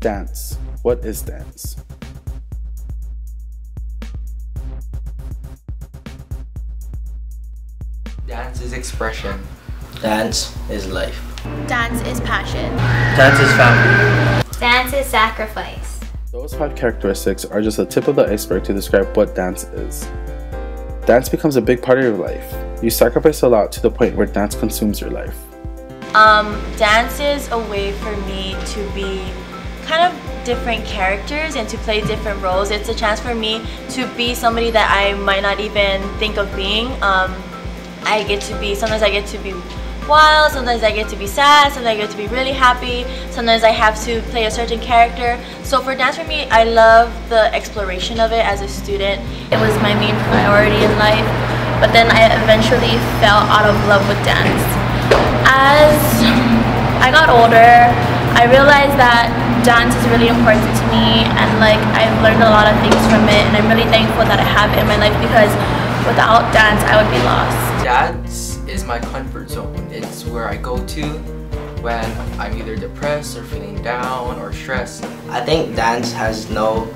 Dance. What is dance? Dance is expression. Dance is life. Dance is passion. Dance is family. Dance is sacrifice. Those 5 characteristics are just the tip of the iceberg to describe what dance is. Dance becomes a big part of your life. You sacrifice a lot to the point where dance consumes your life. Dance is a way for me to be kind of different characters and to play different roles. It's a chance for me to be somebody that I might not even think of being. Sometimes I get to be wild, sometimes I get to be sad, sometimes I get to be really happy, sometimes I have to play a certain character. So for dance, for me, I love the exploration of it as a student. It was my main priority in life, but then I eventually fell out of love with dance. As I got older, I realized that dance is really important to me, and I've learned a lot of things from it, and I'm really thankful that I have it in my life, because without dance I would be lost. Dance is my comfort zone. It's where I go to when I'm either depressed or feeling down or stressed. I think dance has no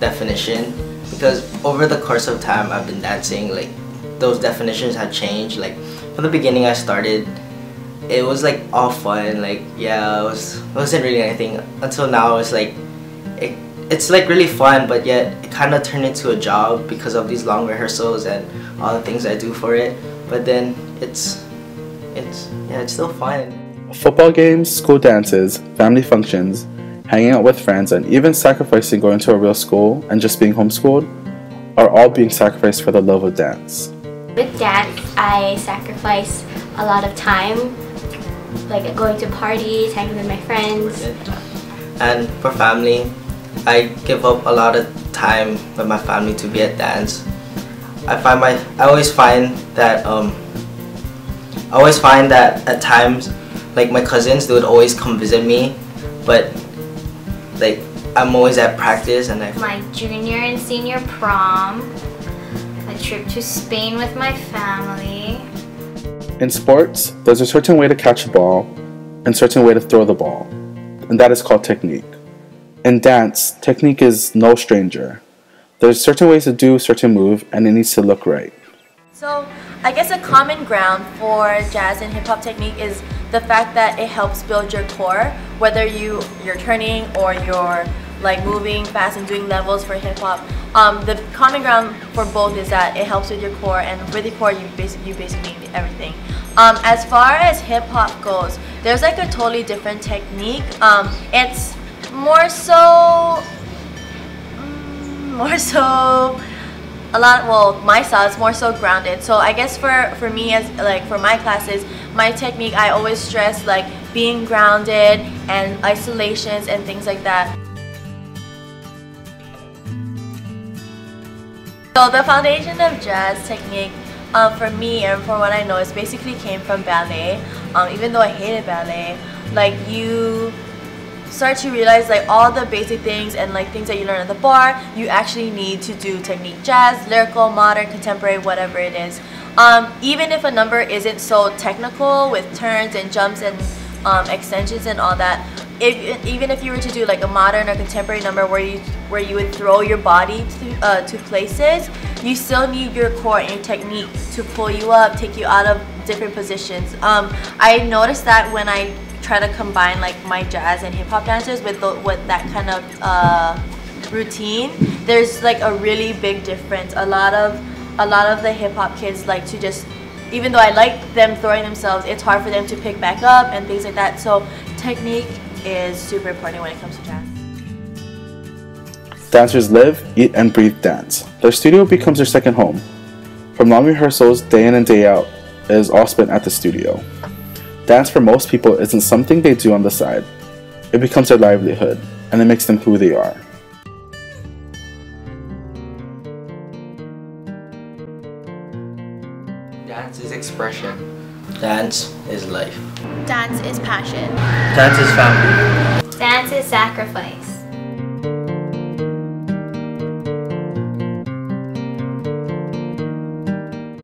definition, because over the course of time I've been dancing, those definitions have changed. From the beginning I started, it was all fun, it wasn't really anything, until now it's it's really fun, but yet it kind of turned into a job because of these long rehearsals and all the things I do for it. But then it's still fun. Football games, school dances, family functions, hanging out with friends, and even sacrificing going to a real school and just being homeschooled are all being sacrificed for the love of dance. With dance, I sacrifice a lot of time, going to parties, hanging with my friends. And for family, I give up a lot of time with my family to be at dance. I always find that at times, my cousins, they would always come visit me, but I'm always at practice. And my junior and senior prom, a trip to Spain with my family. In sports, there's a certain way to catch a ball and a certain way to throw the ball, and that is called technique. In dance, technique is no stranger. There's certain ways to do a certain move, and it needs to look right. So I guess a common ground for jazz and hip-hop technique is the fact that it helps build your core, whether you're turning or you're moving fast and doing levels for hip-hop. The common ground for both is that it helps with your core, and with your core you basically need everything. As far as hip-hop goes, there's a totally different technique. It's more so my style is more so grounded. So I guess for me, as for my classes, my technique, I always stress being grounded and isolations and things like that. So the foundation of jazz technique for me, and for what I know, is basically came from ballet. Even though I hated ballet, you start to realize all the basic things and things that you learn at the bar, you actually need to do technique. Jazz, lyrical, modern, contemporary, whatever it is. Even if a number isn't so technical with turns and jumps and extensions and all that, even if you were to do a modern or contemporary number where you would throw your body to places, you still need your core and your technique to pull you up, take you out of different positions. I noticed that when I try to combine my jazz and hip-hop dancers with that kind of routine, there's a really big difference. A lot of the hip-hop kids like to just, even though I like them throwing themselves, it's hard for them to pick back up and things like that. So technique is super important when it comes to jazz. Dancers live, eat, and breathe dance. Their studio becomes their second home. From long rehearsals, day in and day out, it is all spent at the studio. Dance for most people isn't something they do on the side. It becomes their livelihood, and it makes them who they are. Dance is expression. Dance is life. Dance is passion. Dance is family. Dance is sacrifice.